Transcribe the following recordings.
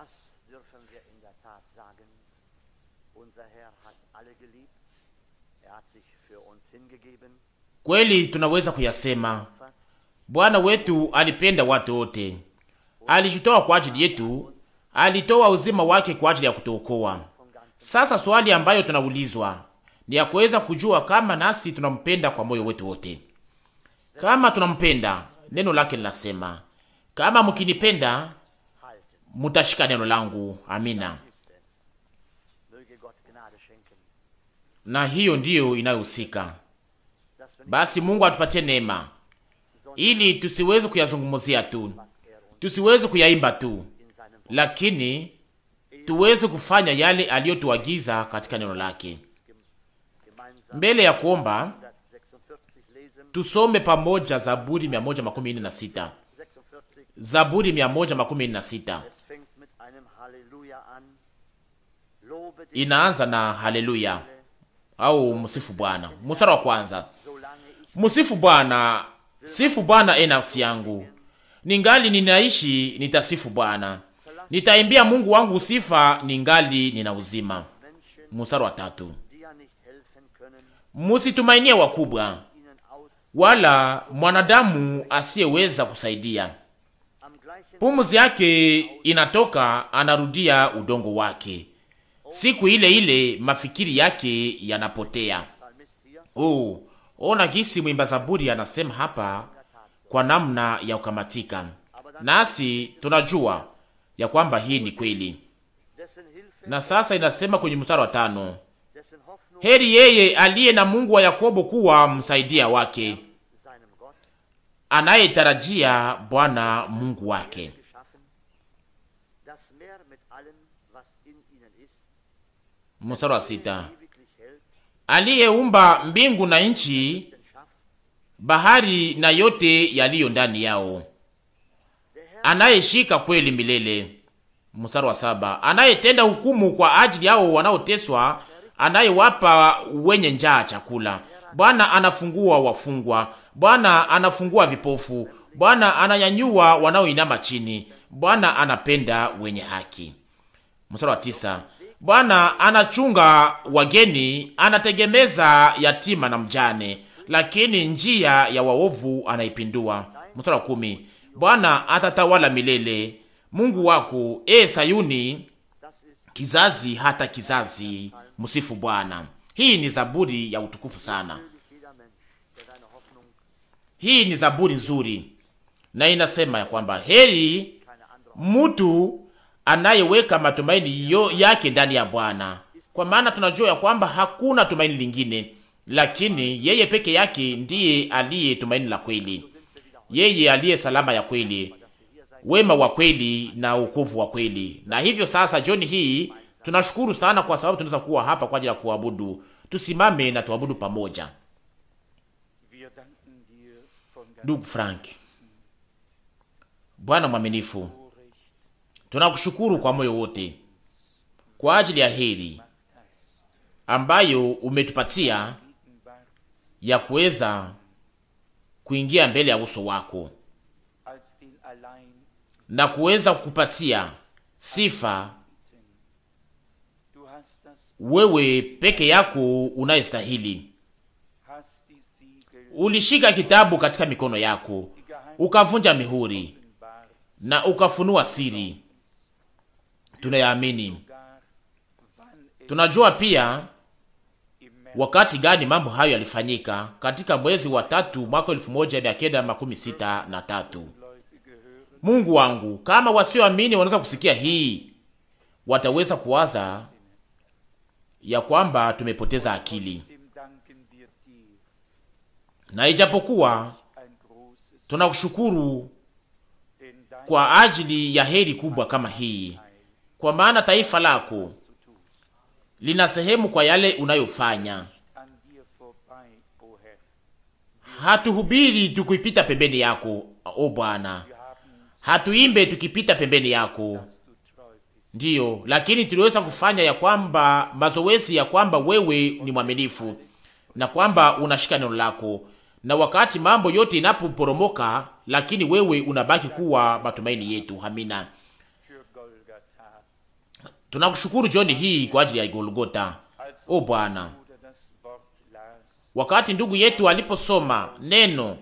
Das dürfen wir in der Tat sagen. Unser Herr hat alle geliebt. Hat sich für uns hingegeben. Kweli tunaweza kuyasema Bwana wetu alipenda watu wote, alijitoa kwa ajili yetu, alitoa uzima wake kwa ajili ya kutuokoa. Sasa swali ambayo tunaulizwa ni ya kuweza kujua kama nasi tunampenda kwa moyo wetu wote. Kama tunampenda, neno lake linasema, kama mkinipenda mutashika neno langu. Amina. Na hiyo ndiyo inayohusika. Basi Mungu atupatie neema ili tusiweze kuyazungumzia tu, tusiweze kuyaimba tu, lakini tuweze kufanya yale aliyotuagiza katika neno lake. Mbele ya kuomba, tusome pamoja Zaburi 146. Zaburi 146 inaanza na haleluya au msifu Bwana. Mstari wa kwanza: msifu Bwana, sifu Bwana e nafsi yangu, ningali ninaishi nitasifu Bwana, nitaimbia Mungu wangu sifa ningali nina uzima. Mstari wa tatu: musitumainie wakubwa, wala mwanadamu asiyeweza kusaidia. Pumzi yake inatoka, anarudia udongo wake, siku ile ile mafikiri yake yanapotea. Ona gisi mwimba Zaburi anasema hapa kwa namna ya kukamatika, nasi tunajua ya kwamba hii ni kweli. Na sasa inasema kwenye mstari wa 5, heri yeye aliye na Mungu wa Yakobo kuwa msaidia wake, anayetarajia Bwana Mungu wake. Mstari wa 6, aliyeumba mbingu na nchi, bahari na yote yaliyo ndani yao, anayeshika kweli milele. Mstari wa 7, anayetenda hukumu kwa ajili yao wanaoteswa, anayewapa wenye njaa chakula. Bwana anafungua wafungwa, Bwana anafungua vipofu, Bwana ananyanyua wanaoinama chini, Bwana anapenda wenye haki. Mstari wa 9, Bwana anachunga wageni, anategemeza yatima na mjane, lakini njia ya waovu anaipindua. Mstari wa 10, Bwana atatawala milele, Mungu wako e Sayuni, kizazi hata kizazi. Msifu Bwana. Hii ni zaburi ya utukufu sana. Hii ni zaburi nzuri, na inasema ya kwamba heri mtu anayeweka matumaini yake ndani ya Bwana, kwa maana tunajua ya kwamba hakuna tumaini lingine, lakini yeye peke yake ndiye aliye tumaini la kweli, yeye aliye salama ya kweli, wema wa kweli na wokovu wa kweli. Na hivyo sasa, jioni hii tunashukuru sana kwa sababu tunaweza kuwa hapa kwa ajili ya kuabudu. Tusimame na tuabudu pamoja. Ndugu Frank, Bwana mwaminifu, tunakushukuru kwa moyo wote kwa ajili ya heri ambayo umetupatia ya kuweza kuingia mbele ya uso wako na kuweza kukupatia sifa. Wewe peke yako unayestahili. Ulishika kitabu katika mikono yako, ukavunja mihuri na ukafunua siri. Tunayaamini. Tunajua pia wakati gani mambo hayo yalifanyika, katika mwezi wa 3 mwaka 1963. Mungu wangu, kama wasioamini wanaweza kusikia hii, wataweza kuwaza ya kwamba tumepoteza akili. Na ijapokuwa tunakushukuru kwa ajili ya heri kubwa kama hii, kwa maana taifa lako lina sehemu kwa yale unayofanya. Hatuhubiri tukipita pembeni yako, o Bwana, hatuimbe tukipita pembeni yako, ndiyo, lakini tuliweza kufanya ya kwamba mazoezi ya kwamba wewe ni mwaminifu na kwamba unashika neno lako, na wakati mambo yote inapoporomoka, lakini wewe unabaki kuwa matumaini yetu. Amina. Tunakushukuru jioni hii kwa ajili ya Golgota. O Bwana, wakati ndugu yetu aliposoma neno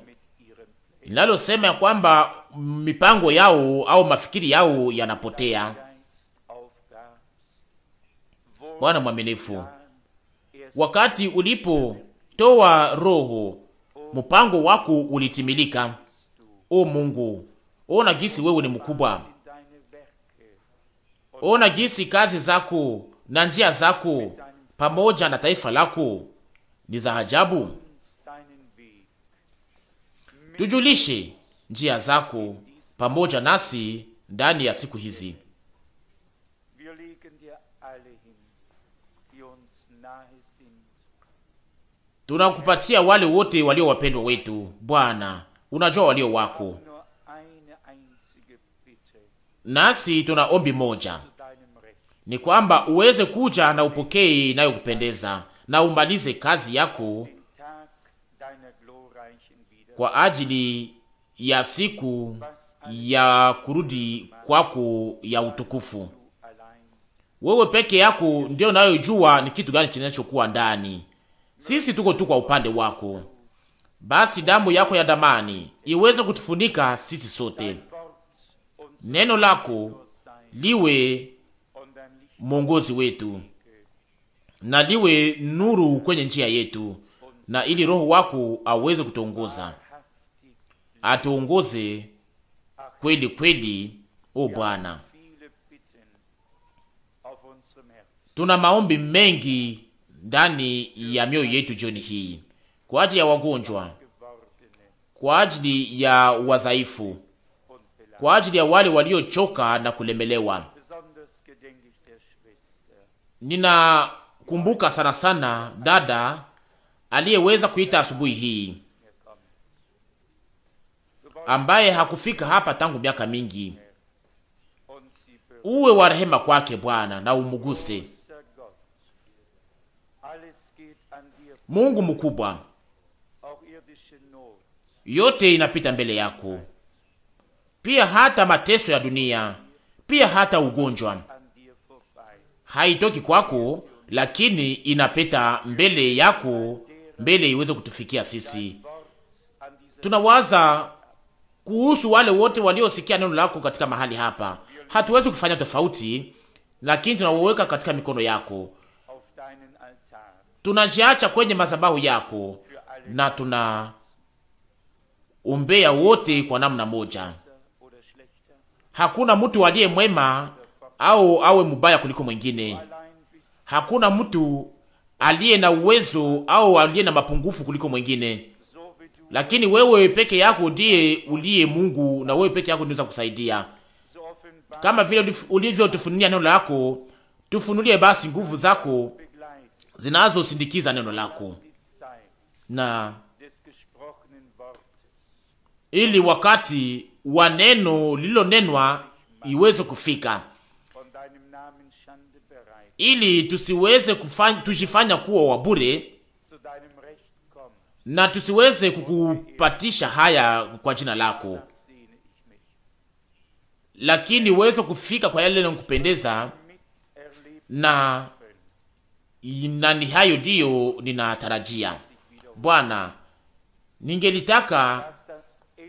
linalosema ya kwamba mipango yao au mafikiri yao yanapotea, Bwana mwaminifu, wakati ulipotoa roho, mpango wako ulitimilika. O Mungu, ona gisi wewe ni mkubwa. Ona gisi kazi zako na njia zako pamoja na taifa lako ni za ajabu. Tujulishe njia zako pamoja nasi ndani ya siku hizi. Tunakupatia wale wote walio wapendwa wetu. Bwana, unajua walio wako. Nasi tuna ombi moja, ni kwamba uweze kuja na upokee inayokupendeza na umalize kazi yako kwa ajili ya siku ya kurudi kwako ya utukufu. Wewe peke yako ndio unayojua ni kitu gani kinachokuwa ndani. Sisi tuko tu kwa upande wako. Basi damu yako ya damani iweze kutufunika sisi sote. Neno lako liwe mwongozi wetu na liwe nuru kwenye njia yetu, na ili roho wako aweze kutuongoza, atuongoze kweli kweli. O Bwana, tuna maombi mengi ndani ya mioyo yetu jioni hii, kwa ajili ya wagonjwa, kwa ajili ya wadhaifu, kwa ajili ya wale waliochoka na kulemelewa. Ninakumbuka sana sana dada aliyeweza kuita asubuhi hii, ambaye hakufika hapa tangu miaka mingi. Uwe wa rehema kwake Bwana na umuguse. Mungu mkubwa, yote inapita mbele yako, pia hata mateso ya dunia, pia hata ugonjwa haitoki kwako, lakini inapita mbele yako, mbele iweze kutufikia sisi. Tunawaza kuhusu wale wote waliosikia neno lako katika mahali hapa. Hatuwezi kufanya tofauti, lakini tunawaweka katika mikono yako. Tunajiacha kwenye madhabahu yako na tunaombea wote kwa namna moja. Hakuna mtu aliye mwema au awe mubaya kuliko mwingine. Hakuna mtu aliye na uwezo au aliye na mapungufu kuliko mwingine. Lakini wewe peke yako ndiye uliye Mungu, na wewe peke yako unaweza kusaidia. Kama vile ulivyotufunulia neno lako, tufunulie basi nguvu zako zinazosindikiza neno lako, na ili wakati wa neno lililonenwa iweze kufika, ili tusiweze tujifanya kuwa wabure, na tusiweze kukupatisha haya kwa jina lako, lakini uweze kufika kwa yale yanayokupendeza, na ni hayo ndiyo ninatarajia. Bwana, ningelitaka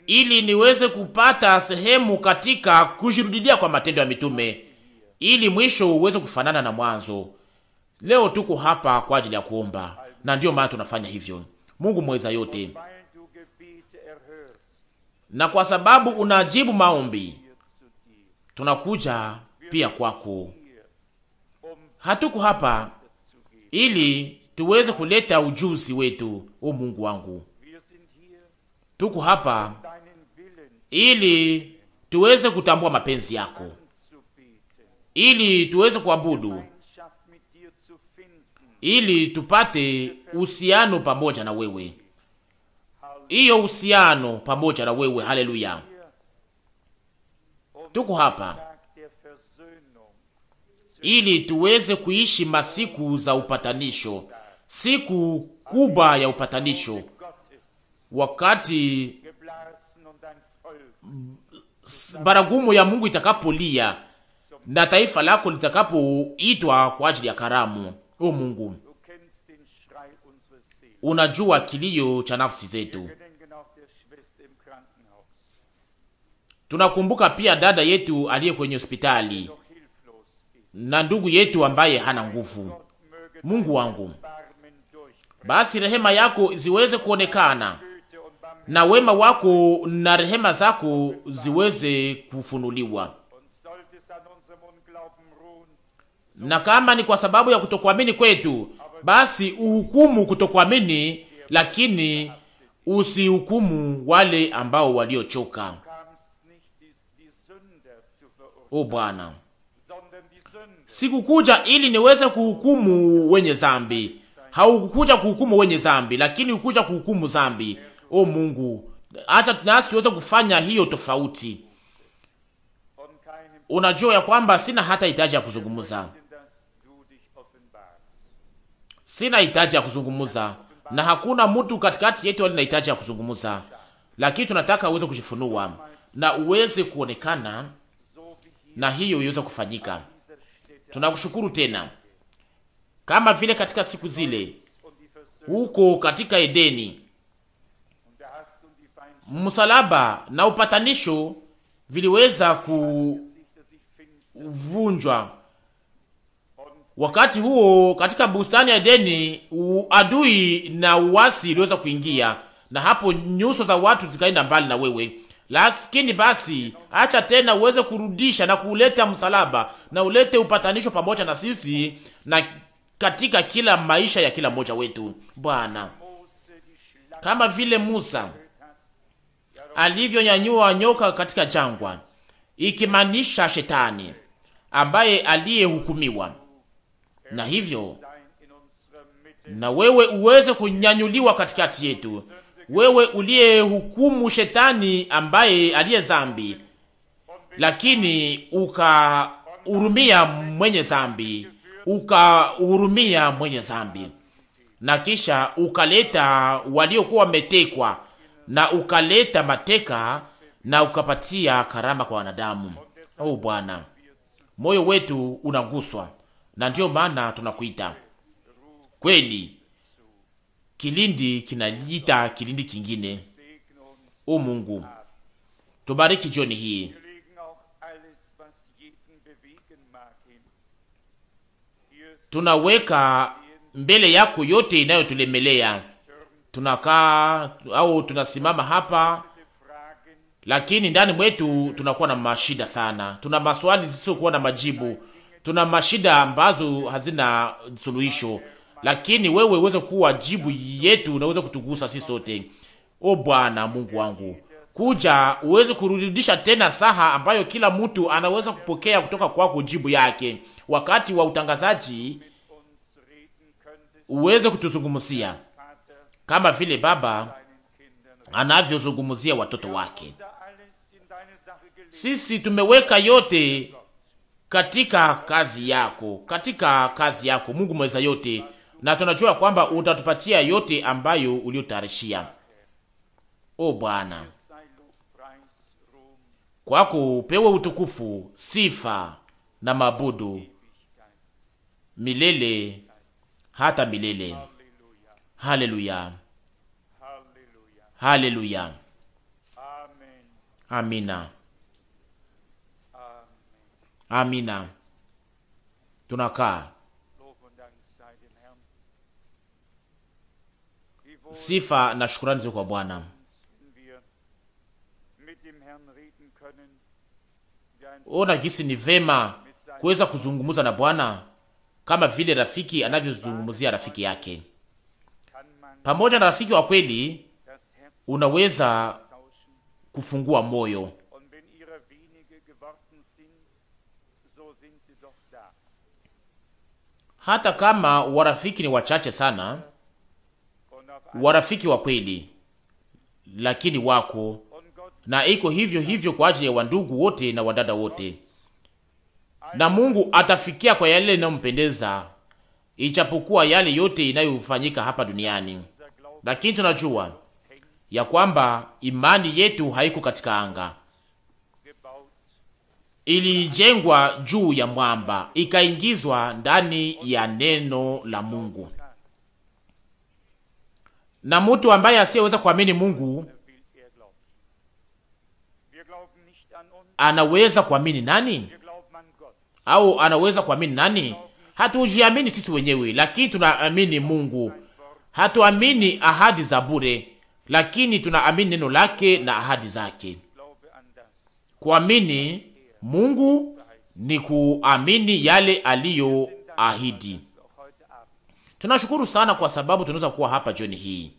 ili niweze kupata sehemu katika kujirudilia kwa matendo ya mitume, ili mwisho uweze kufanana na mwanzo. Leo tuko hapa kwa ajili ya kuomba, na ndiyo maana tunafanya hivyo. Mungu mweza yote, na kwa sababu unajibu maombi, tunakuja pia kwako. Hatuko hapa ili tuweze kuleta ujuzi wetu, o Mungu wangu. Tuko hapa ili tuweze kutambua mapenzi yako, ili tuweze kuabudu, ili tupate uhusiano pamoja na wewe. Hiyo uhusiano pamoja na wewe, haleluya. Tuko hapa ili tuweze kuishi masiku za upatanisho, siku kubwa ya upatanisho, wakati baragumu ya Mungu itakapolia na taifa lako litakapoitwa kwa ajili ya karamu. O Mungu, unajua kilio cha nafsi zetu. Tunakumbuka pia dada yetu aliye kwenye hospitali na ndugu yetu ambaye hana nguvu. Mungu wangu, basi rehema yako ziweze kuonekana na wema wako na rehema zako ziweze kufunuliwa. Na kama ni kwa sababu ya kutokuamini kwetu, basi uhukumu kutokuamini, lakini usihukumu wale ambao waliochoka. O Bwana, sikukuja ili niweze kuhukumu wenye zambi. Haukukuja kuhukumu wenye zambi, lakini ukuja kuhukumu zambi. O Mungu, hata nasi tuweze kufanya hiyo tofauti. Unajua ya kwamba sina hata hitaji ya kuzungumza. Sina hitaji ya kuzungumza, na hakuna mtu katikati yetu aliye na hitaji ya kuzungumza. Lakini tunataka uweze kujifunua na uweze kuonekana, na hiyo iweze kufanyika. Tunakushukuru tena, kama vile katika siku zile huko katika Edeni, msalaba na upatanisho viliweza kuvunjwa. Wakati huo katika bustani ya Edeni, adui na uasi iliweza kuingia, na hapo nyuso za watu zikaenda mbali na wewe. Lakini basi acha tena uweze kurudisha na kuleta msalaba na ulete upatanisho pamoja na sisi na katika kila maisha ya kila mmoja wetu, Bwana. Kama vile Musa alivyonyanyua nyoka katika jangwa, ikimaanisha shetani ambaye aliyehukumiwa, na hivyo na wewe uweze kunyanyuliwa katikati yetu, wewe uliyehukumu shetani ambaye aliye zambi, lakini ukahurumia mwenye zambi, ukahurumia mwenye zambi, na kisha ukaleta waliokuwa wametekwa, na ukaleta mateka, na ukapatia karama kwa wanadamu. Oh Bwana, moyo wetu unaguswa, na ndiyo maana tunakuita kweli. Kilindi kinajiita kilindi kingine. O Mungu, tubariki jioni hii. Tunaweka mbele yako yote inayotulemelea. Tunakaa au tunasimama hapa, lakini ndani mwetu tunakuwa na mashida sana. Tuna maswali zisizokuwa na majibu. Tuna mashida ambazo hazina suluhisho. Lakini wewe uweze kuwa jibu yetu, na uweze kutugusa sisi sote. O Bwana Mungu wangu, kuja uweze kurudisha tena saha ambayo kila mtu anaweza kupokea kutoka kwako jibu yake. Wakati wa utangazaji uweze kutuzungumzia kama vile baba anavyozungumzia watoto wake. Sisi tumeweka yote katika kazi yako, katika kazi yako Mungu mweza yote, na tunajua kwamba utatupatia yote ambayo uliotayarishia. O Bwana, kwako upewe utukufu, sifa na mabudu milele hata milele. Haleluya, haleluya, amina, amina. Tunakaa. Sifa na shukrani ziko kwa Bwana. Ona gisi ni vema kuweza kuzungumza na Bwana kama vile rafiki anavyozungumzia rafiki yake. Pamoja na rafiki wa kweli unaweza kufungua moyo. Hata kama warafiki ni wachache sana, warafiki wa kweli lakini wako, na iko hivyo hivyo kwa ajili ya wandugu wote na wadada wote. Na Mungu atafikia kwa yale yanayompendeza, ijapokuwa yale yote inayofanyika hapa duniani. Lakini tunajua ya kwamba imani yetu haiko katika anga, ilijengwa juu ya mwamba, ikaingizwa ndani ya neno la Mungu. Na mtu ambaye asiyeweza kuamini Mungu anaweza kuamini nani? Au anaweza kuamini nani? Hatujiamini sisi wenyewe, lakini tunaamini Mungu. Hatuamini ahadi za bure, lakini tunaamini neno lake na ahadi zake. Kuamini Mungu ni kuamini yale aliyoahidi. Tunashukuru sana kwa sababu tunaweza kuwa hapa jioni hii.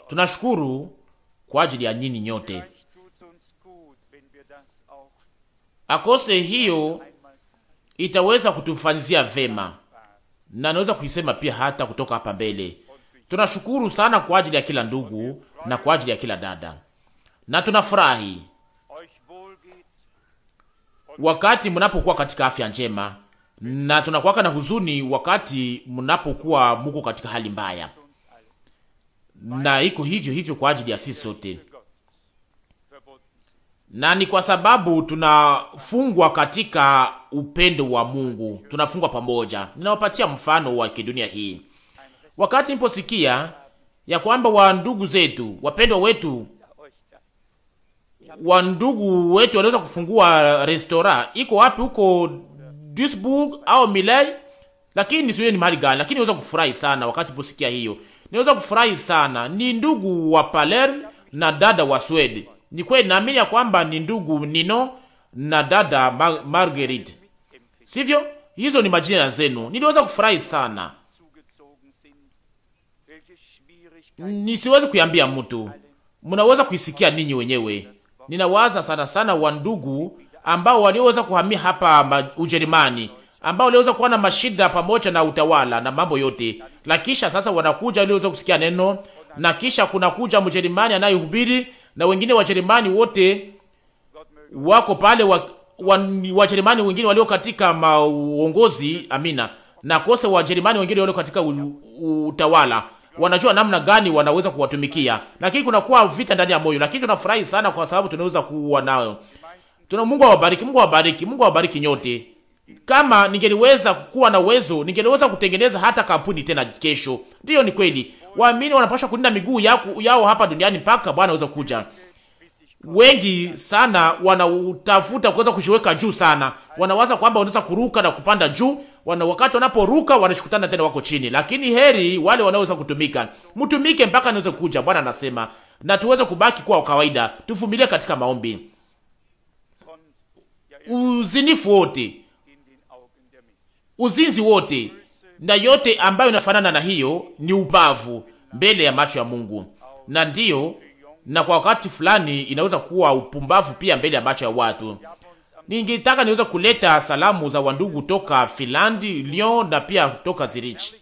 Tunashukuru kwa ajili ya nyinyi nyote. Akose hiyo itaweza kutufanyizia vema, na naweza kuisema pia hata kutoka hapa mbele. Tunashukuru sana kwa ajili ya kila ndugu na kwa ajili ya kila dada, na tunafurahi wakati mnapokuwa katika afya njema, na tunakuwa na huzuni wakati mnapokuwa muko katika hali mbaya, na iko hivyo hivyo kwa ajili ya sisi sote. Na ni kwa sababu tunafungwa katika upendo wa Mungu, tunafungwa pamoja. Ninawapatia mfano wa kidunia hii. Wakati niposikia ya kwamba wa ndugu zetu, wapendwa wetu, wa ndugu wetu wanaweza kufungua restaurant, iko wapi? Huko Duisburg au Milai, lakini nisiwe ni mahali gani, lakini naweza kufurahi sana wakati niposikia hiyo. Naweza kufurahi sana. Ni ndugu wa Palermo na dada wa Sweden. Ni kweli naamini ya kwamba ni ndugu Nino na dada Marguerite. Sivyo? Hizo ni majina zenu. Niliweza kufurahi sana. Nisiwezi kuambia mtu. Mnaweza kuisikia ninyi wenyewe. Ninawaza sana sana wa ndugu ambao waliweza kuhamia hapa Ujerumani, ambao waliweza kuwa na mashida pamoja na utawala na mambo yote. Lakisha sasa wanakuja waliweza kusikia neno, na kisha kuna kuja Mjerumani anayehubiri, na wengine Wajerumani wote wako pale, Wajerumani wengine walio katika uongozi, amina, na kose Wajerumani wengine walio katika utawala, wanajua namna gani wanaweza kuwatumikia, lakini kuna kuwa vita ndani ya moyo. Lakini tunafurahi sana kwa sababu tunaweza kuwa nayo. Mungu awabariki, Mungu awabariki, Mungu awabariki nyote. Kama ningeliweza kuwa na uwezo, ningeliweza kutengeneza hata kampuni tena kesho. Ndiyo, ni kweli. Waamini wanapaswa kulinda miguu yao hapa duniani mpaka Bwana aweze kuja. Wengi sana wanautafuta kuweza kushiweka juu sana. Wanawaza kwamba wanaweza kuruka na kupanda juu. Wakati wanaporuka wanashukutana tena wako chini. Lakini heri wale wanaoweza kutumika. Mtumike mpaka anaweze kuja, Bwana anasema. Na tuweze kubaki kwa kawaida. Tuvumilie katika maombi. Uzinifu wote, uzinzi wote na yote ambayo inafanana na hiyo ni ubavu mbele ya macho ya Mungu. Na ndiyo, na kwa wakati fulani inaweza kuwa upumbavu pia mbele ya macho ya watu. Ningetaka niweze kuleta salamu za wandugu toka Finland, Lyon, na pia toka Zurich.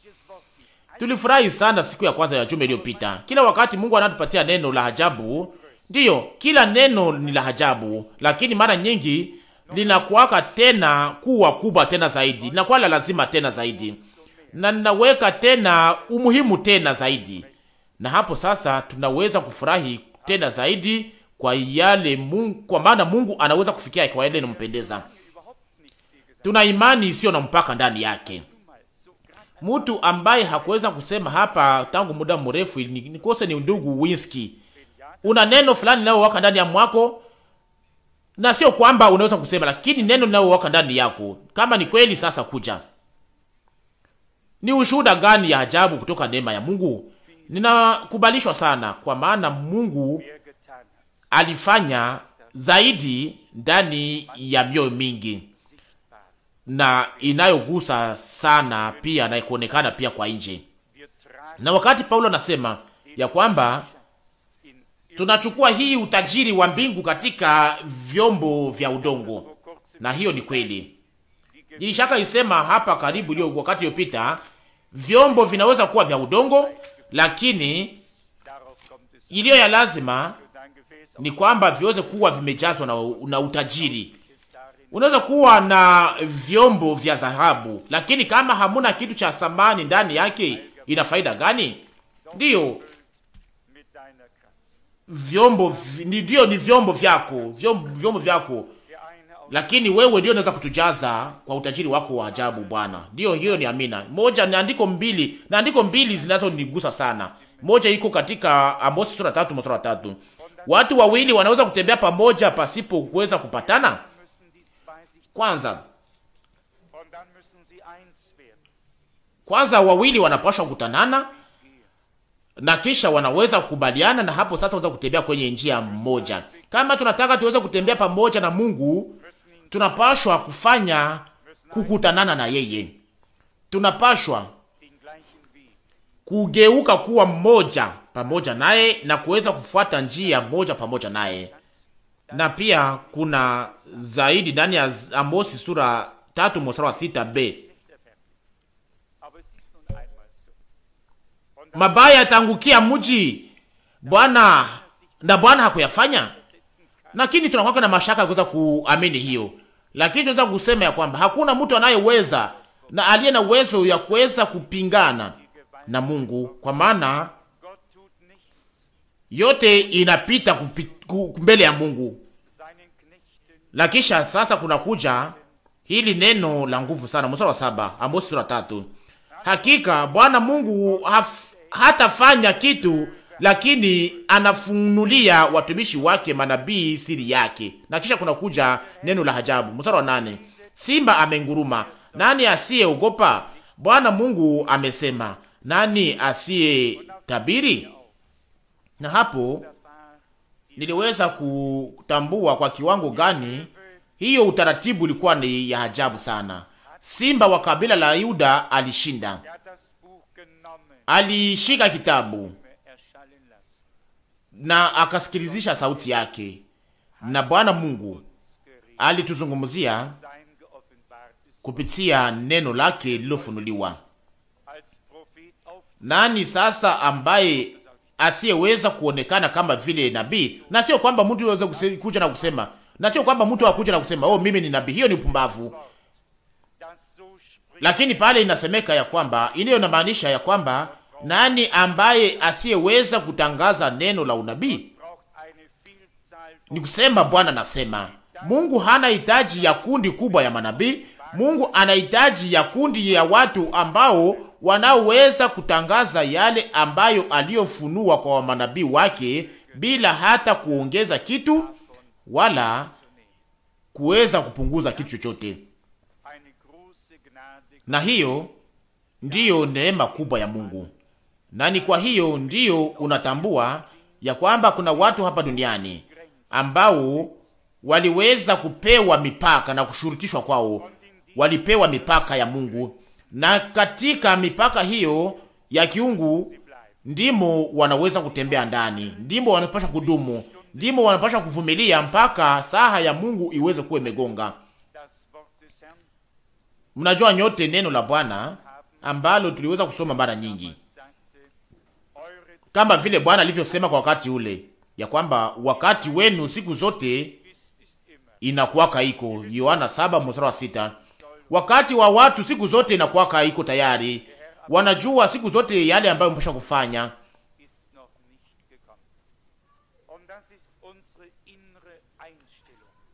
Tulifurahi sana siku ya kwanza ya juma iliyopita. Kila wakati Mungu anatupatia neno la ajabu. Ndiyo, kila neno ni la ajabu, lakini mara nyingi linakuwaka tena kuwa kubwa tena zaidi, linakuwa la lazima tena zaidi, na ninaweka tena umuhimu tena zaidi. Na hapo sasa tunaweza kufurahi tena zaidi kwa yale Mungu, kwa maana Mungu anaweza kufikia kwa yale inampendeza. Tuna imani isiyo na mpaka ndani yake. Mtu ambaye hakuweza kusema hapa tangu muda mrefu nikose ni ndugu Winsky. Una neno fulani lao waka ndani ya mwako, na sio kwamba unaweza kusema, lakini neno lao waka ndani yako. Kama ni kweli sasa kuja. Ni ushuhuda gani ya ajabu kutoka neema ya Mungu? Ninakubalishwa sana kwa maana Mungu alifanya zaidi ndani ya mioyo mingi, na inayogusa sana pia na ikuonekana pia kwa nje. Na wakati Paulo anasema ya kwamba tunachukua hii utajiri wa mbingu katika vyombo vya udongo, na hiyo ni kweli. Nilishaka isema hapa karibu leo wakati uliopita, vyombo vinaweza kuwa vya udongo, lakini iliyo ya lazima ni kwamba viweze kuwa vimejazwa na utajiri. Unaweza kuwa na vyombo vya dhahabu, lakini kama hamuna kitu cha thamani ndani yake, ina faida gani? Ndiyo, vyombo ni vyombo vyako, vyombo vyako. lakini wewe ndio unaweza kutujaza kwa utajiri wako wa ajabu Bwana. Ndio hiyo ni amina. Moja ni andiko mbili, na andiko mbili zinazonigusa sana. Moja iko katika Amosi sura 3 mstari wa 3. Watu wawili wanaweza kutembea pamoja pasipo kuweza kupatana. Kwanza wawili wanapaswa kukutanana na kisha wanaweza kukubaliana, na hapo sasa wanaweza kutembea kwenye njia moja. Kama tunataka tuweze kutembea pamoja na Mungu, tunapaswa kufanya kukutanana na yeye. Tunapaswa kugeuka kuwa mmoja pamoja naye na kuweza kufuata njia moja pamoja naye. Na pia kuna zaidi ndani ya Amosi sura 3 mstari wa 6b. Mabaya yatangukia mji Bwana na Bwana hakuyafanya. Lakini tunakuwa na mashaka kuweza kuamini hiyo. Lakini tunataka kusema ya kwamba hakuna mtu anayeweza na aliye na uwezo ya kuweza kupingana na Mungu, kwa maana yote inapita mbele ya Mungu. Lakini sasa kuna kuja hili neno la nguvu sana, mstari wa 7, Amosi sura 3. Hakika Bwana Mungu hatafanya kitu, lakini anafunulia watumishi wake manabii siri yake. Na kisha kuna kuja neno la ajabu, mstari wa 8. Simba amenguruma, nani asiyeogopa? Bwana Mungu amesema, nani asiye tabiri? Na hapo niliweza kutambua kwa kiwango gani hiyo utaratibu ulikuwa ni ya ajabu sana. Simba wa kabila la Yuda alishinda. Alishika kitabu na akasikilizisha sauti yake, na Bwana Mungu alituzungumzia kupitia neno lake lilofunuliwa. Nani sasa ambaye asiyeweza kuonekana kama vile nabii? Na sio kwamba mtu anaweza kuja na kusema, na sio kwamba mtu akuja na kusema, oh, mimi ni nabii. Hiyo ni upumbavu. Lakini pale inasemeka ya kwamba, ile inamaanisha ya kwamba nani ambaye asiyeweza kutangaza neno la unabii? Ni kusema Bwana nasema, Mungu hana hitaji ya kundi kubwa ya manabii. Mungu anahitaji ya kundi ya watu ambao wanaoweza kutangaza yale ambayo aliyofunua kwa manabii wake bila hata kuongeza kitu wala kuweza kupunguza kitu chochote. Na hiyo ndiyo neema kubwa ya Mungu. Na ni kwa hiyo ndiyo unatambua ya kwamba kuna watu hapa duniani ambao waliweza kupewa mipaka na kushurutishwa kwao. Walipewa mipaka ya Mungu, na katika mipaka hiyo ya kiungu ndimo wanaweza kutembea ndani, ndimo wanapaswa kudumu, ndimo wanapaswa kuvumilia mpaka saha ya Mungu iweze kuwa imegonga. Mnajua nyote neno la Bwana ambalo tuliweza kusoma mara nyingi, kama vile Bwana alivyosema kwa wakati ule ya kwamba wakati wenu siku zote inakuwaka iko. Yohana 7 mstari wa 6. Wakati wa watu siku zote inakuwaka iko tayari. Wanajua siku zote yale ambayo mpasha kufanya.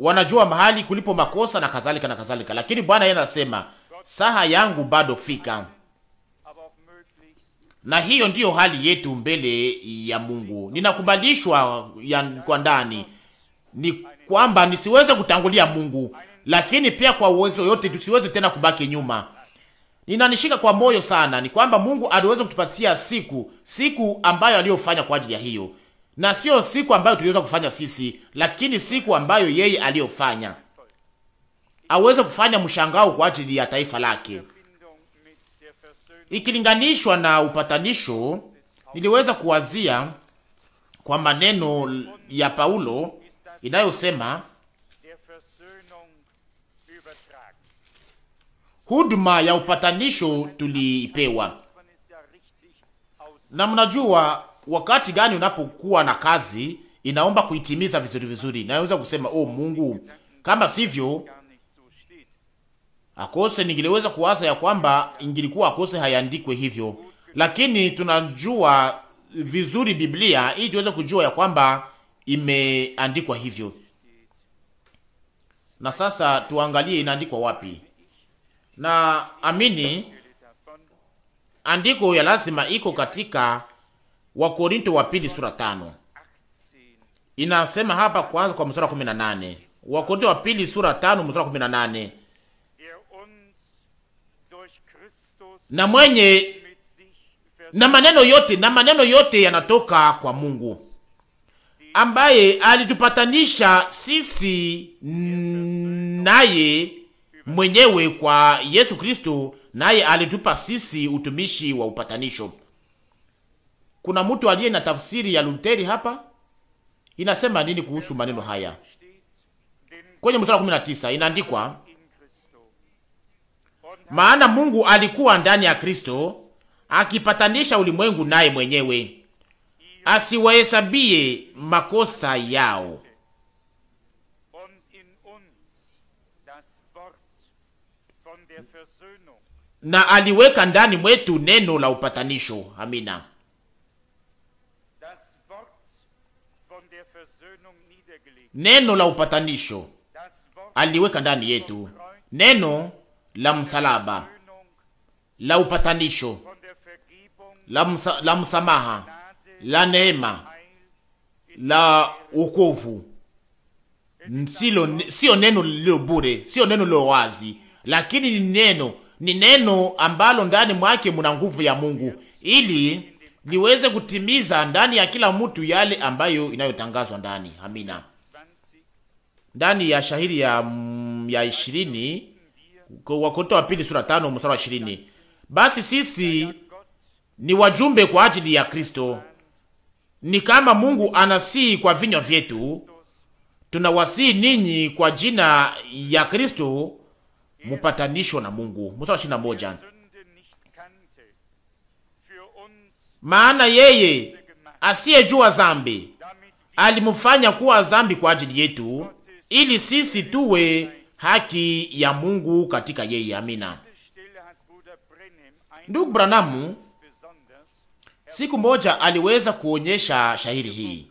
Wanajua mahali kulipo makosa na kadhalika na kadhalika. Lakini Bwana yeye anasema, saha yangu bado fika. Na hiyo ndiyo hali yetu mbele ya Mungu. Ninakubalishwa kwa ndani ni kwamba nisiweze kutangulia Mungu, lakini pia kwa uwezo yote tusiweze tena kubaki nyuma. Ninanishika kwa moyo sana ni kwamba Mungu aliweza kutupatia siku ambayo aliyofanya kwa ajili ya hiyo, na sio siku ambayo tuliweza kufanya sisi, lakini siku ambayo yeye aliyofanya aweze kufanya mshangao kwa ajili ya taifa lake. Ikilinganishwa na upatanisho, niliweza kuwazia kwa maneno ya Paulo inayosema huduma ya upatanisho tulipewa. Na mnajua wakati gani unapokuwa na kazi inaomba kuitimiza vizuri vizuri, naweza kusema oh Mungu, kama sivyo akose ningeliweza kuwaza ya kwamba ingilikuwa akose hayandikwe hivyo. Lakini tunajua vizuri Biblia ili tuweze kujua ya kwamba imeandikwa hivyo. Na sasa tuangalie inaandikwa wapi. Na amini andiko ya lazima iko katika Wakorinto wa pili sura 5. Inasema hapa kwanza kwa mstari wa 18. Wakorinto wa pili sura 5 mstari wa 18. Na mwenye na maneno yote yanatoka kwa Mungu, ambaye alitupatanisha sisi naye mwenyewe kwa Yesu Kristo, naye alitupa sisi utumishi wa upatanisho. Kuna mtu aliye na tafsiri ya Luteri hapa? Inasema nini kuhusu maneno haya? Kwenye mstari wa 19 inaandikwa, maana Mungu alikuwa ndani ya Kristo akipatanisha ulimwengu naye mwenyewe, asiwahesabie makosa yao, na aliweka ndani mwetu neno la upatanisho. Amina. Neno la upatanisho aliweka ndani yetu, neno la msalaba, la upatanisho, la msamaha, la neema, la wokovu. Sio neno lilo bure, sio neno lilo wazi, lakini ni neno ambalo ndani mwake muna nguvu ya Mungu, ili niweze kutimiza ndani ya kila mtu yale ambayo inayotangazwa ndani. Amina. Ndani ya shahiri ya 20, Wakorintho wa pili sura 5 mstari wa 20, basi sisi ni wajumbe kwa ajili ya Kristo, ni kama Mungu anasii kwa vinywa vyetu, tunawasii ninyi kwa jina ya Kristo, mupatanisho na Mungu. Mstari wa 21, maana yeye asiyejua dhambi alimfanya kuwa dhambi kwa ajili yetu, ili sisi tuwe haki ya Mungu katika yeye. Amina. Ndugu Branamu siku moja aliweza kuonyesha shahiri hii,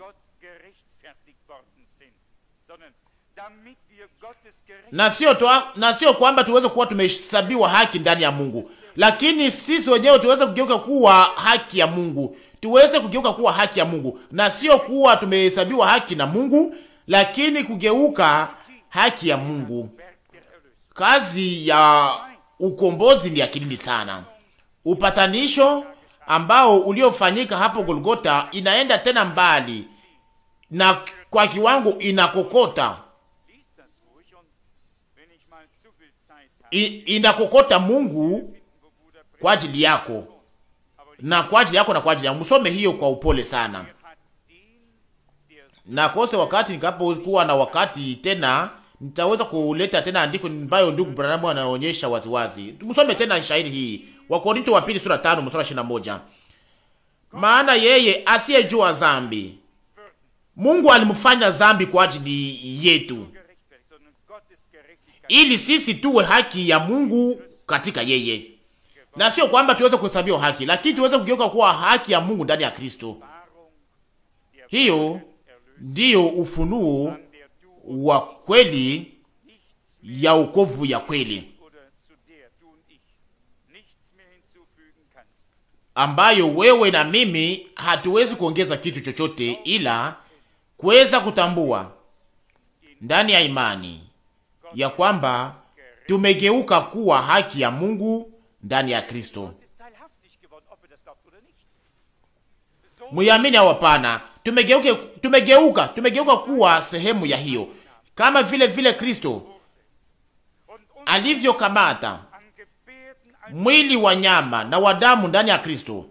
na sio kwamba tuweze kuwa tumehesabiwa haki ndani ya Mungu, lakini sisi wenyewe tuweze kugeuka kuwa haki ya Mungu, tuweze kugeuka kuwa haki ya Mungu, na sio kuwa tumehesabiwa haki na Mungu, lakini kugeuka haki ya Mungu. Kazi ya ukombozi ni akilini sana. Upatanisho ambao uliofanyika hapo Golgota inaenda tena mbali na kwa kiwango inakokota, inakokota Mungu kwa ajili yako na kwa ajili yako na kwa ajili yangu. Msome hiyo kwa upole sana. Na kose wakati nikapokuwa na wakati tena nitaweza kuleta tena andiko ambayo ndugu Branham anaonyesha waziwazi. Msome tena shairi hii, Wakorintho wa pili sura 5 mstari 21. Maana yeye asiyejua dhambi Mungu alimfanya dhambi kwa ajili yetu, ili sisi tuwe haki ya Mungu katika yeye. Na sio kwamba tuweze kuhesabiwa haki, lakini tuweze kugeuka kuwa haki ya Mungu ndani ya Kristo. Hiyo ndiyo ufunuo wa kweli ya wokovu ya kweli, ambayo wewe na mimi hatuwezi kuongeza kitu chochote, ila kuweza kutambua ndani ya imani ya kwamba tumegeuka kuwa haki ya Mungu ndani ya Kristo. Muamini au hapana, tumegeuka kuwa sehemu ya hiyo, kama vile Kristo alivyokamata mwili wa nyama na wa damu ndani ya Kristo,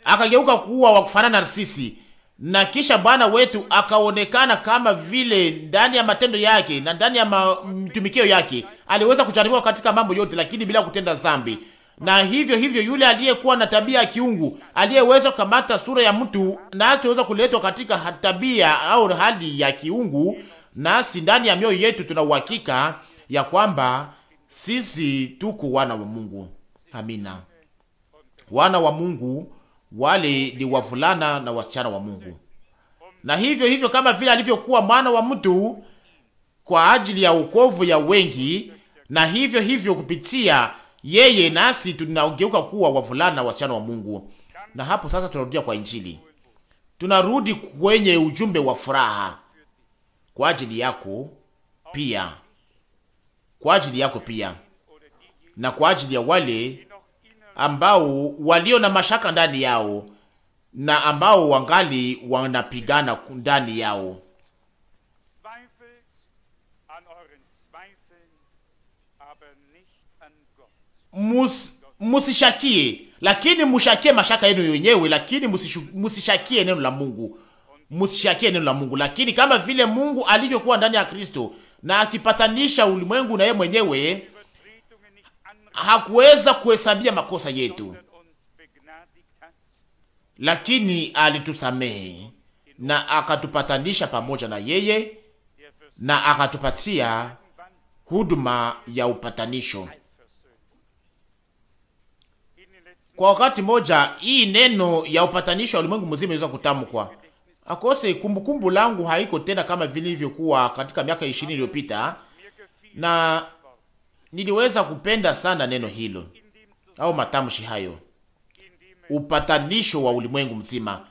akageuka kuwa wa kufanana na sisi, na kisha Bwana wetu akaonekana kama vile ndani ya matendo yake na ndani ya mtumikio yake aliweza kujaribiwa katika mambo yote, lakini bila kutenda dhambi. Na hivyo yule aliyekuwa na tabia ya kiungu, aliyeweza kukamata sura ya mtu, na asiweza kuletwa katika tabia au hali ya kiungu, nasi ndani ya mioyo yetu tuna uhakika ya kwamba sisi tuko wana wa Mungu. Amina. Wana wa Mungu wale ni wavulana na wasichana wa Mungu. Na hivyo kama vile alivyokuwa mwana wa mtu, kwa ajili ya wokovu ya wengi, na hivyo hivyo kupitia yeye nasi tunageuka kuwa wavulana na wasichana wa Mungu. Na hapo sasa tunarudia kwa Injili, tunarudi kwenye ujumbe wa furaha kwa ajili yako pia, kwa ajili yako pia, na kwa ajili ya wale ambao walio na mashaka ndani yao na ambao wangali wanapigana ndani yao. Musishakie, lakini mushakie mashaka yenu wenyewe, lakini musishakie neno la Mungu. Musishakie neno la Mungu, lakini kama vile Mungu alivyokuwa ndani ya Kristo na akipatanisha ulimwengu na yeye mwenyewe, hakuweza kuhesabia makosa yetu, lakini alitusamehe na akatupatanisha pamoja na yeye na akatupatia huduma ya upatanisho. Kwa wakati moja hii neno ya upatanisho wa ulimwengu mzima inaweza kutamkwa. Akose kumbukumbu langu haiko tena kama vile ilivyokuwa katika miaka 20 iliyopita, na niliweza kupenda sana neno hilo au matamshi hayo, upatanisho wa ulimwengu mzima,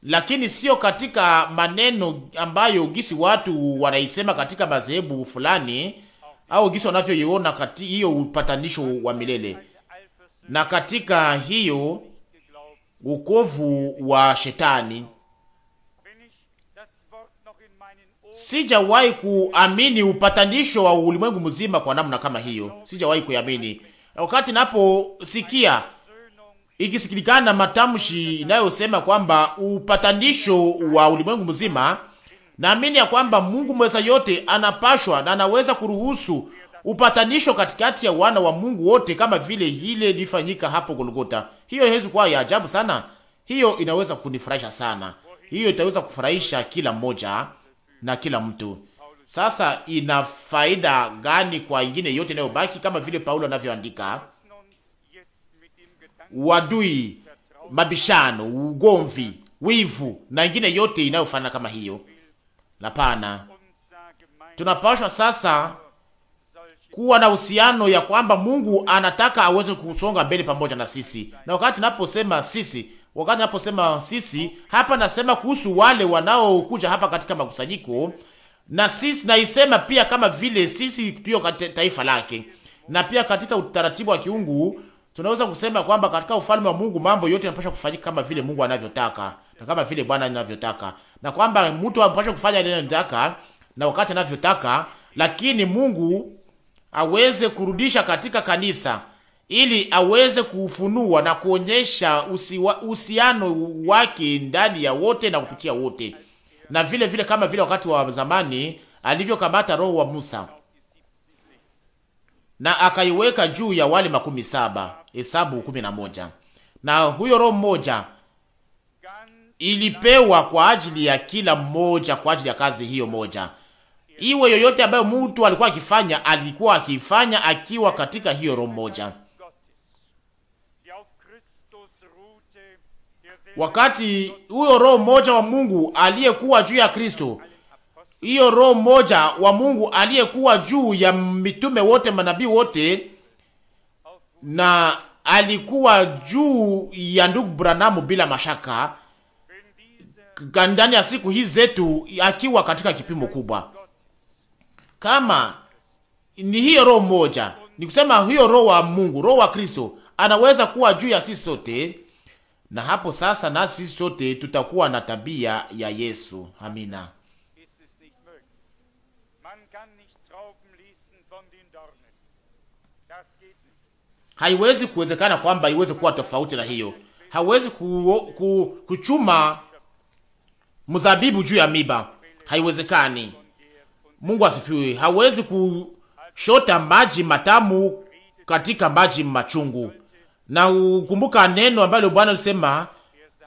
lakini sio katika maneno ambayo gisi watu wanaisema katika madhehebu fulani au gisi wanavyoiona katika hiyo upatanisho wa milele, na katika hiyo wokovu wa shetani. Sijawahi kuamini upatanisho wa ulimwengu mzima kwa namna kama hiyo, sijawahi kuamini. Wakati naposikia ikisikilikana matamshi inayosema kwamba upatanisho wa ulimwengu mzima, naamini ya kwamba Mungu mweza yote anapashwa na anaweza kuruhusu upatanisho katikati ya wana wa Mungu wote, kama vile ile ilifanyika hapo Golgotha. Hiyo haiwezi kuwa ya ajabu sana? Hiyo inaweza kunifurahisha sana. Hiyo itaweza kufurahisha kila mmoja na kila mtu. Sasa ina faida gani kwa ingine yote inayobaki? Kama vile Paulo anavyoandika, wadui, mabishano, ugomvi, wivu na ingine yote inayofanana kama hiyo. Hapana, tunapaswa sasa kuwa na uhusiano ya kwamba Mungu anataka aweze kusonga mbele pamoja na sisi. Na wakati naposema sisi hapa, nasema kuhusu wale wanaokuja hapa katika makusanyiko, na sisi naisema pia kama vile sisi tuyo taifa lake. Na pia katika utaratibu wa kiungu tunaweza kusema kwamba katika ufalme wa Mungu mambo yote yanapaswa kufanyika kama vile Mungu anavyotaka na kama vile Bwana anavyotaka, na kwamba mtu anapaswa kufanya yale anayotaka na wakati anavyotaka, lakini Mungu aweze kurudisha katika kanisa ili aweze kufunua na kuonyesha uhusiano wake ndani ya wote na kupitia wote. Na vile vile kama vile wakati wa zamani alivyokamata roho wa Musa na akaiweka juu ya wale 70, Hesabu 11. Na huyo roho mmoja ilipewa kwa ajili ya kila mmoja, kwa ajili ya kazi hiyo moja. Iwe yoyote ambayo mtu alikuwa akifanya akiwa katika hiyo roho moja. Wakati huyo roho moja wa Mungu aliyekuwa juu ya Kristo, hiyo roho moja wa Mungu aliyekuwa juu ya mitume wote, manabii wote, na alikuwa juu ya ndugu Branamu bila mashaka ndani ya siku hizi zetu, akiwa katika kipimo kubwa. Kama ni hiyo roho moja, ni kusema hiyo roho wa Mungu, roho wa Kristo anaweza kuwa juu ya sisi sote, na hapo sasa na sisi sote tutakuwa na tabia ya Yesu. Amina. Haiwezi kuwezekana kwamba iweze kuwa tofauti na hiyo. Hawezi kuchuma mzabibu juu ya miba, haiwezekani. Mungu asifiwe. Hawezi kushota maji matamu katika maji machungu. Na ukumbuka neno ambalo Bwana alisema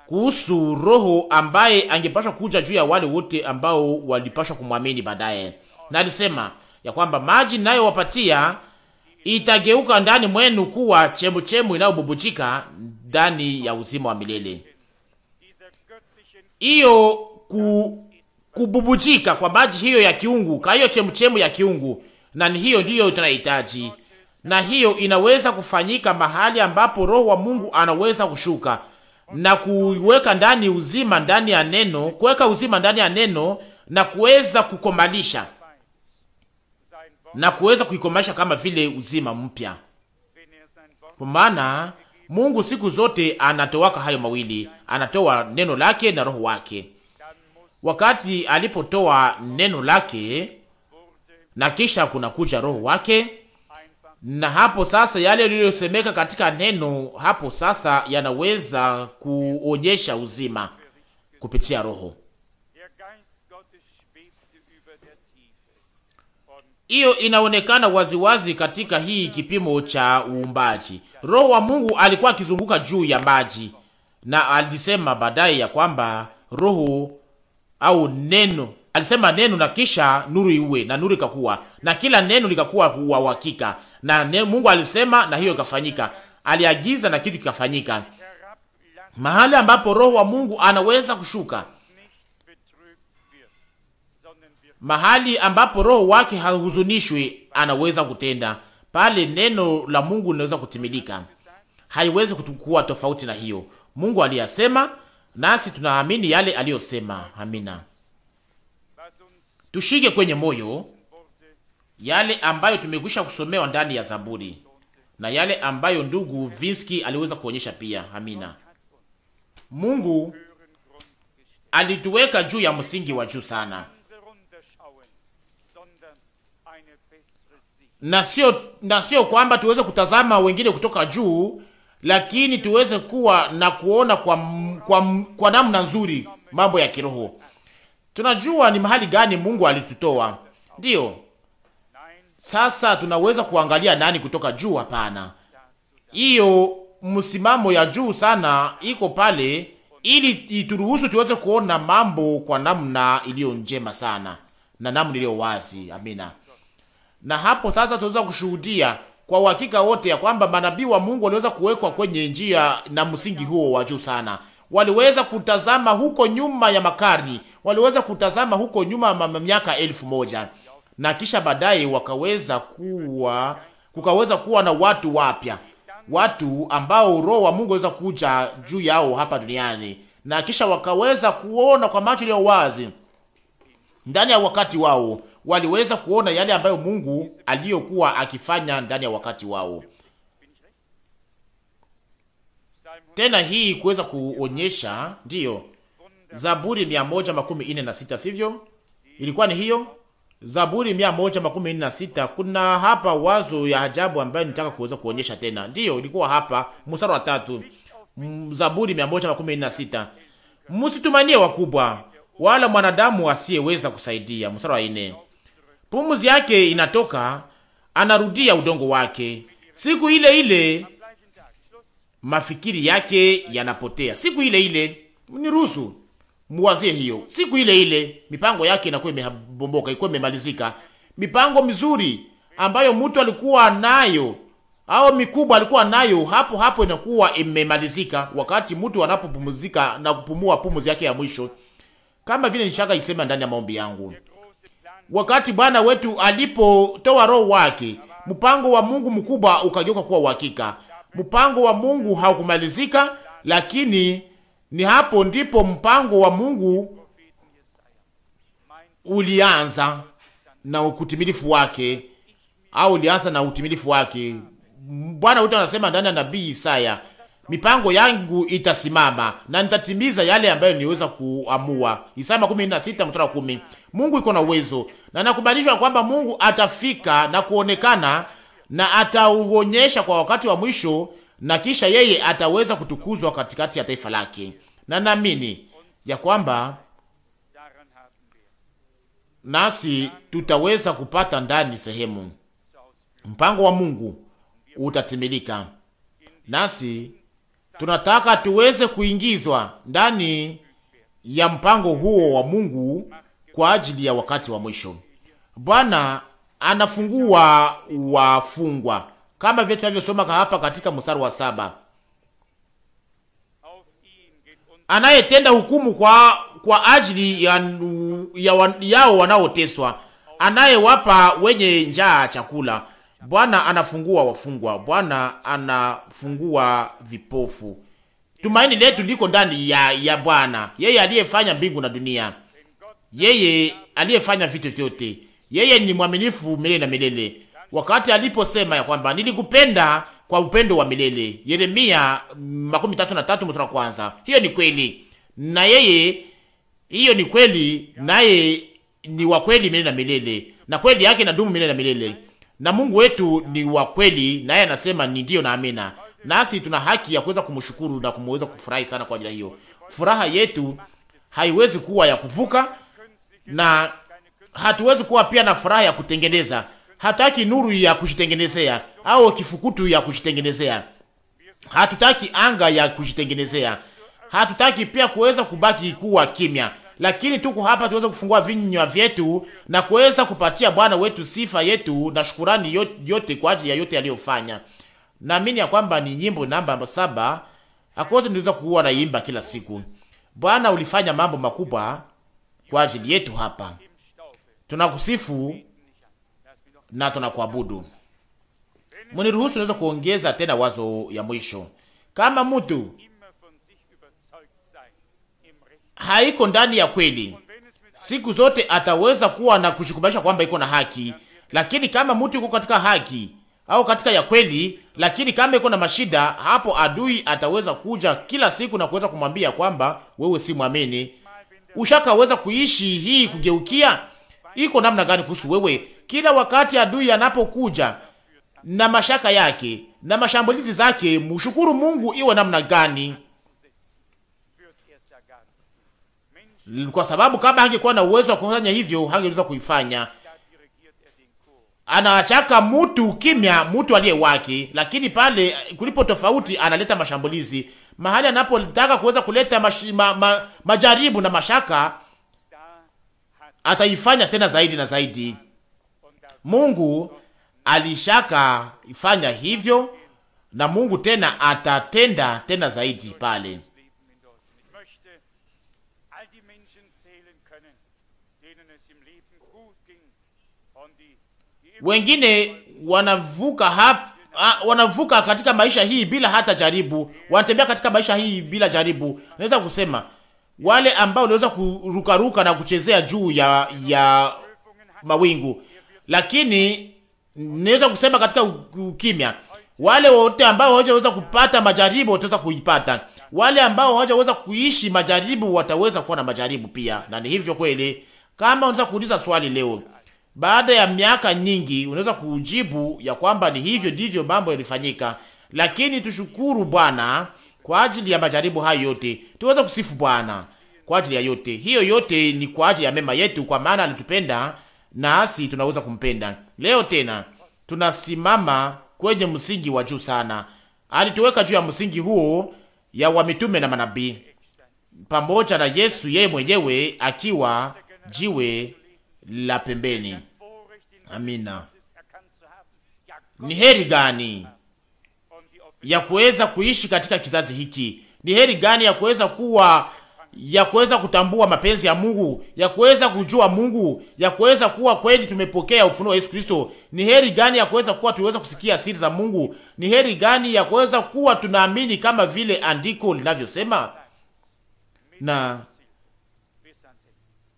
kuhusu roho ambaye angepashwa kuja juu ya wale wote ambao walipashwa kumwamini baadaye. Na alisema ya kwamba maji nayo wapatia itageuka ndani mwenu kuwa chemchemu inayobubujika ndani ya uzima wa milele. Hiyo kububujika kwa maji hiyo ya kiungu, kwa hiyo chemchemu ya kiungu, na ni hiyo ndiyo tunahitaji. Na hiyo inaweza kufanyika mahali ambapo Roho wa Mungu anaweza kushuka na kuweka ndani uzima ndani ya neno, kuweka uzima ndani ya neno na kuweza kukomalisha na kuweza kuikomalisha kama vile uzima mpya. Kwa maana Mungu siku zote anatoaka hayo mawili, anatoa neno lake na roho wake. Wakati alipotoa neno lake na kisha kuna kuja roho wake, na hapo sasa yale yaliyosemeka katika neno hapo sasa yanaweza kuonyesha uzima kupitia roho. Hiyo inaonekana waziwazi katika hii kipimo cha uumbaji. Roho wa Mungu alikuwa akizunguka juu ya maji, na alisema baadaye ya kwamba roho au neno, alisema neno na kisha nuru iwe, na nuru ikakuwa, na kila neno likakuwa wa uhakika. Na Mungu alisema na hiyo ikafanyika. Aliagiza na kitu kikafanyika. Mahali ambapo Roho wa Mungu anaweza kushuka, mahali ambapo Roho wake hahuzunishwi, anaweza kutenda. Pale neno la Mungu linaweza kutimilika. Haiwezi kutukua tofauti na hiyo. Mungu aliyasema, nasi tunaamini yale aliyosema. Amina. Tushike kwenye moyo yale ambayo tumekwisha kusomewa ndani ya Zaburi na yale ambayo ndugu Vinski aliweza kuonyesha pia. Amina. Mungu alituweka juu ya msingi wa juu sana, na sio kwamba tuweze kutazama wengine kutoka juu, lakini tuweze kuwa na kuona kwa namna nzuri mambo ya kiroho. Tunajua ni mahali gani Mungu alitutoa. Ndiyo. Sasa tunaweza kuangalia nani kutoka juu? Hapana. Hiyo msimamo ya juu sana iko pale ili ituruhusu tuweze kuona mambo kwa namna iliyo njema sana na namna iliyo wazi. Amina. Na hapo sasa tunaweza kushuhudia kwa uhakika wote ya kwamba manabii wa Mungu waliweza kuwekwa kwenye njia na msingi huo wa juu sana. Waliweza kutazama huko nyuma ya makarni, waliweza kutazama huko nyuma ya miaka 1000, na kisha baadaye kukaweza kuwa na watu wapya, watu ambao Roho wa Mungu waweza kuja juu yao hapa duniani, na kisha wakaweza kuona kwa macho yao wazi ndani ya wakati wao. Waliweza kuona yale ambayo Mungu aliyokuwa akifanya ndani ya wakati wao. Tena hii kuweza kuonyesha, ndiyo, Zaburi 146, sivyo? Ilikuwa ni hiyo Zaburi 146. Kuna hapa wazo ya ajabu ambayo nitaka kuweza kuonyesha tena. Ndiyo, ilikuwa hapa mstari wa 3. Zaburi 146. Msitumanie wakubwa, wala mwanadamu asiyeweza kusaidia. Mstari wa 4. Pumzi yake inatoka, anarudia udongo wake. Siku ile ile mafikiri yake yanapotea. Siku ile ile, niruhusu muwazie hiyo. Siku ile ile mipango yake inakuwa imebomboka, iko imemalizika. Mipango mizuri ambayo mtu alikuwa nayo au mikubwa alikuwa nayo, hapo inakuwa imemalizika wakati mtu anapopumzika na kupumua pumzi yake ya mwisho. Kama vile nishaka isema ndani ya maombi yangu, wakati Bwana wetu alipotoa roho wake, mpango wa Mungu mkubwa ukageuka kuwa uhakika. Mpango wa Mungu haukumalizika, lakini ni hapo ndipo mpango wa Mungu ulianza na utimilifu wake, au ulianza na utimilifu wake. Bwana wetu anasema ndani ya nabii Isaya, mipango yangu itasimama na nitatimiza yale ambayo niweza kuamua. Isaya 16:10. Mungu iko na uwezo, na nakubalishwa kwamba Mungu atafika na kuonekana na atauonyesha kwa wakati wa mwisho, na kisha yeye ataweza kutukuzwa katikati ya taifa lake. Na naamini ya kwamba nasi tutaweza kupata ndani sehemu. Mpango wa Mungu utatimilika, nasi tunataka tuweze kuingizwa ndani ya mpango huo wa Mungu kwa ajili ya wakati wa mwisho. Bwana anafungua wafungwa kama vile tunavyosoma hapa katika mstari wa 7. Anayetenda hukumu kwa ajili yao wanaoteswa, anayewapa wenye njaa chakula. Bwana anafungua wafungwa, Bwana anafungua vipofu. Tumaini letu liko ndani ya Bwana, yeye aliyefanya mbingu na dunia, yeye aliyefanya vitu vyote. Yeye ni mwaminifu milele na milele. Wakati aliposema ya kwamba nilikupenda kwa upendo wa milele, Yeremia 33 mstari wa kwanza. Hiyo ni kweli. Na yeye, hiyo ni kweli, naye ni wa kweli milele na milele. Na kweli yake inadumu milele na milele. Na Mungu wetu ni wa kweli, naye anasema ni ndio na amina. Nasi tuna haki ya kuweza kumshukuru na kumweza kufurahi sana kwa ajili hiyo. Furaha yetu haiwezi kuwa ya kuvuka, na hatuwezi kuwa pia na furaha ya kutengeneza. Hataki nuru ya kujitengenezea au kifukutu ya kujitengenezea. Hatutaki anga ya kujitengenezea. Hatutaki pia kuweza kubaki kuwa kimya. Lakini tuko hapa tuweze kufungua vinywa vyetu na kuweza kupatia Bwana wetu sifa yetu na shukrani yote kwa ajili ya yote aliyofanya. Naamini ya kwamba ni nyimbo namba 7 akoze tunaweza kuwa na imba kila siku. Bwana ulifanya mambo makubwa kwa ajili yetu hapa. Tunakusifu na tunakuabudu. Mniruhusu naweza kuongeza tena wazo ya mwisho. Kama mtu haiko ndani ya kweli, siku zote ataweza kuwa na kujikubalisha kwamba iko na haki. Lakini kama mtu yuko katika haki au katika ya kweli, lakini kama iko na mashida, hapo adui ataweza kuja kila siku na kuweza kumwambia kwamba wewe si muamini. Ushakaweza kuishi hii kugeukia? Iko namna gani kuhusu wewe? Kila wakati adui anapokuja na mashaka yake na mashambulizi zake, mshukuru Mungu iwe namna gani? Kwa sababu kama hangekuwa na uwezo wa kufanya hivyo, hangeweza kuifanya. Anaachaka mtu kimya, mtu aliye wake, lakini pale kulipo tofauti analeta mashambulizi. Mahali anapotaka kuweza kuleta majaribu na mashaka, ataifanya tena zaidi na zaidi. Mungu alishaka ifanya hivyo, na Mungu tena atatenda tena zaidi pale. Wengine wanavuka katika maisha hii bila hata jaribu, wanatembea katika maisha hii bila jaribu. Naweza kusema wale ambao waliweza kurukaruka na kuchezea juu ya mawingu, lakini naweza kusema katika ukimya, wale wote ambao hawajaweza kupata majaribu wataweza kuipata. Wale ambao hawajaweza kuishi majaribu wataweza kuwa na majaribu pia. Na ni hivyo kweli. Kama unaweza kuuliza swali leo, baada ya miaka nyingi, unaweza kujibu ya kwamba ni hivyo ndivyo mambo yalifanyika. Lakini tushukuru Bwana kwa ajili ya majaribu hayo yote. Tuweza kusifu Bwana kwa ajili ya yote. Hiyo yote ni kwa ajili ya mema yetu, kwa maana alitupenda nasi tunaweza kumpenda. Leo tena tunasimama kwenye msingi wa juu sana. Alituweka juu ya msingi huo ya wamitume na manabii, pamoja na Yesu yeye mwenyewe akiwa jiwe la pembeni. Amina. Ni heri gani ya kuweza kuishi katika kizazi hiki? Ni heri gani ya kuweza kutambua mapenzi ya Mungu, ya kuweza kujua Mungu, ya kuweza kuwa kweli tumepokea ufunuo wa Yesu Kristo. Ni heri gani ya kuweza kuwa tuweza kusikia siri za Mungu. Ni heri gani ya kuweza kuwa tunaamini kama vile andiko linavyosema, na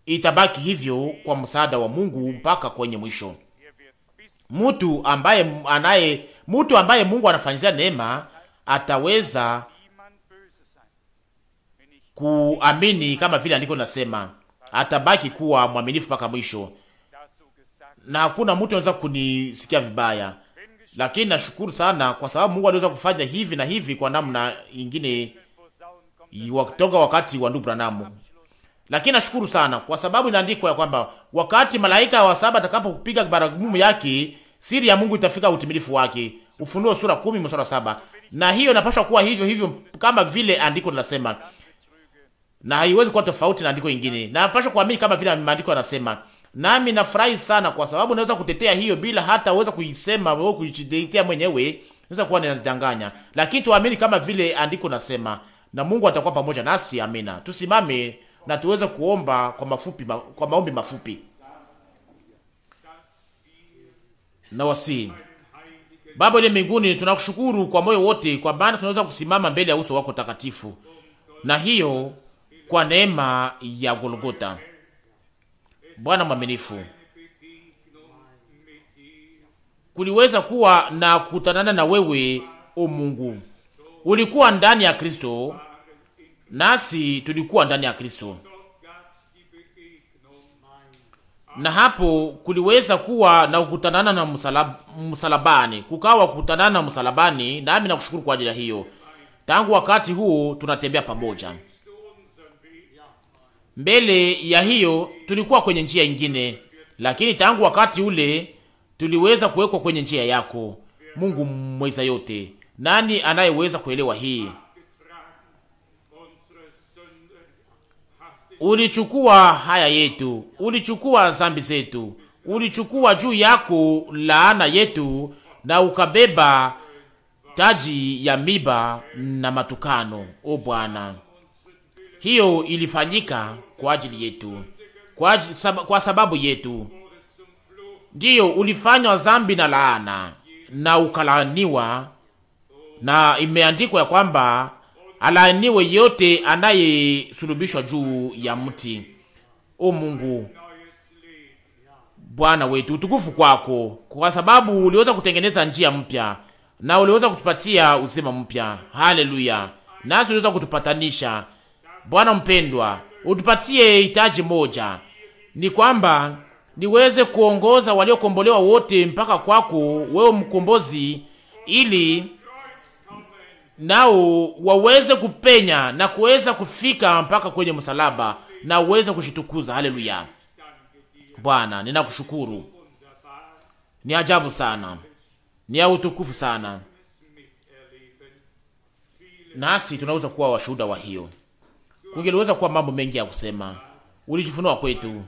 itabaki hivyo kwa msaada wa Mungu mpaka kwenye mwisho. Mtu ambaye Mungu anafanyia neema ataweza kuamini kama vile andiko linasema, atabaki kuwa mwaminifu mpaka mwisho. Na hakuna mtu anaweza kunisikia vibaya, lakini nashukuru sana kwa sababu Mungu aliweza kufanya hivi na hivi kwa namna nyingine kutoka wakati wa ndugu Branham. Lakini nashukuru sana kwa sababu inaandikwa ya kwamba wakati malaika wa 7 atakapopiga baragumu yake, siri ya Mungu itafika utimilifu wake. Ufunuo sura 10 mstari 7. Na hiyo inapaswa kuwa hivyo kama vile andiko linasema, na haiwezi kuwa tofauti na andiko lingine. Na napaswa kuamini kama vile maandiko yanasema. Nami nafurahi sana kwa sababu naweza kutetea hiyo bila hata uweza kuisema wewe kujitetea mwenyewe. Naweza kuwa ninazidanganya, lakini tuamini kama vile andiko nasema, na Mungu atakuwa pamoja nasi. Amina. Tusimame na tuweze kuomba kwa maombi mafupi. Na wasi Baba ile mbinguni, tunakushukuru kwa moyo wote, kwa maana tunaweza kusimama mbele ya uso wako takatifu, na hiyo kwa neema ya Golgota. Bwana mwaminifu, kuliweza kuwa na kukutanana na wewe, o Mungu. Ulikuwa ndani ya Kristo, nasi tulikuwa ndani ya Kristo, na hapo kuliweza kuwa na kukutanana na msalabani, kukawa kukutanana na msalabani, nami nakushukuru kwa ajili ya hiyo. Tangu wakati huu tunatembea pamoja. Mbele ya hiyo tulikuwa kwenye njia ingine, lakini tangu wakati ule tuliweza kuwekwa kwenye njia yako. Mungu mweza yote, nani anayeweza kuelewa hii? Ulichukua haya yetu, ulichukua dhambi zetu, ulichukua juu yako laana yetu, na ukabeba taji ya miba na matukano. O Bwana, hiyo ilifanyika kwa ajili yetu, kwa sababu yetu. Ndiyo, ulifanywa dhambi na laana na ukalaaniwa, na imeandikwa ya kwamba alaaniwe yote anayesulubishwa juu ya mti. O Mungu Bwana wetu, utukufu kwako, kwa sababu uliweza kutengeneza njia mpya na uliweza kutupatia uzima mpya. Haleluya! Nasi uliweza kutupatanisha. Bwana mpendwa, utupatie hitaji moja, ni kwamba niweze kuongoza waliokombolewa wote mpaka kwako wewe mkombozi, ili nao waweze kupenya na kuweza kufika mpaka kwenye msalaba na uweze kushitukuza. Haleluya! Bwana, ninakushukuru. Ni ajabu sana, ni ya utukufu sana, nasi tunaweza kuwa washuhuda wa hiyo. Kungeliweza kuwa mambo mengi ya kusema. Ulijifunua kwetu,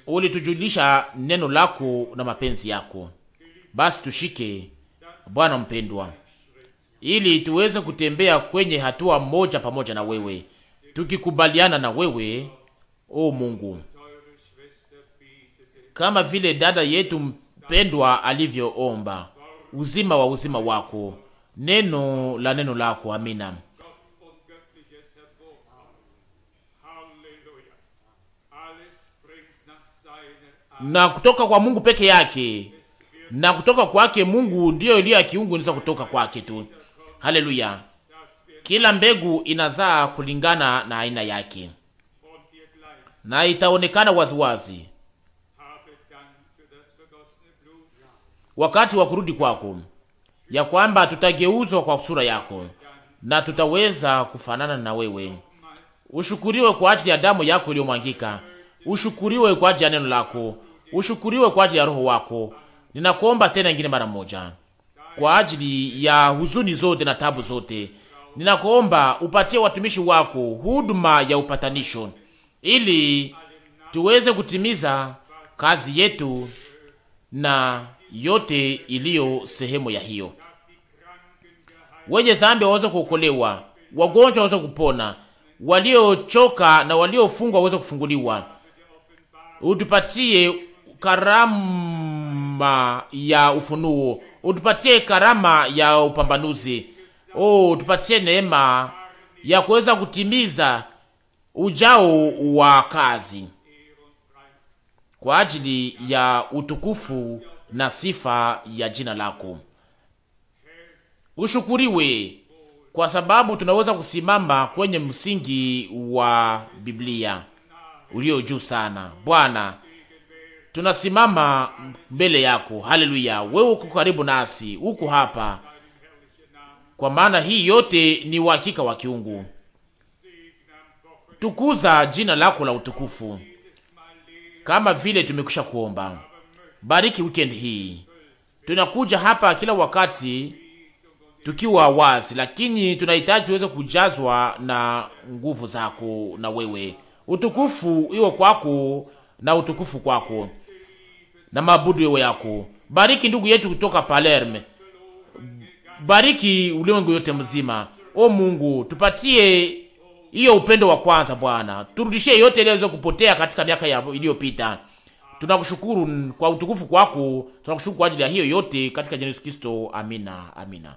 ulitujulisha neno lako na mapenzi yako. Basi tushike, Bwana mpendwa, ili tuweze kutembea kwenye hatua moja pamoja na wewe, tukikubaliana na wewe, o Mungu, kama vile dada yetu mpendwa alivyoomba, uzima wa uzima wako, neno la neno lako. Amina. Na kutoka kwa Mungu peke yake, na kutoka kwake Mungu ndiyo iliyo ya kiungu inaweza kutoka kwake tu. Haleluya! Kila mbegu inazaa kulingana na aina yake, na itaonekana waziwazi wakati wa kurudi kwako, ya kwamba tutageuzwa kwa sura yako na tutaweza kufanana na wewe. Ushukuriwe kwa ajili ya damu yako iliyomwangika, ushukuriwe kwa ajili ya neno lako, ushukuriwe kwa ajili ya roho wako. Ninakuomba tena ingine mara moja kwa ajili ya huzuni zote na tabu zote. Ninakuomba upatie watumishi wako huduma ya upatanisho, ili tuweze kutimiza kazi yetu na yote iliyo sehemu ya hiyo. Wenye dhambi waweze kuokolewa, wagonjwa waweze kupona, waliochoka na waliofungwa waweze kufunguliwa. Utupatie karama ya ufunuo, utupatie karama ya upambanuzi. Tupatie neema ya kuweza kutimiza ujao wa kazi kwa ajili ya utukufu na sifa ya jina lako. Ushukuriwe kwa sababu tunaweza kusimama kwenye msingi wa Biblia ulio juu sana. Bwana, tunasimama mbele yako. Haleluya! Wewe uko karibu nasi, uko hapa, kwa maana hii yote ni uhakika wa kiungu. Tukuza jina lako la utukufu kama vile tumekwisha kuomba. Bariki weekend hii. Tunakuja hapa kila wakati tukiwa wazi, lakini tunahitaji tuweze kujazwa na nguvu zako na wewe. Utukufu iwe kwako na utukufu kwako na mabudu yewe yako. Bariki ndugu yetu kutoka Palerme. Bariki ulimwengu yote mzima. O Mungu, tupatie hiyo upendo wa kwanza Bwana. Turudishie yote iliyoweza kupotea katika miaka iliyopita. Tunakushukuru kwa utukufu kwako. Tunakushukuru kwa ajili ya hiyo yote katika jina la Yesu Kristo. Amina. Amina.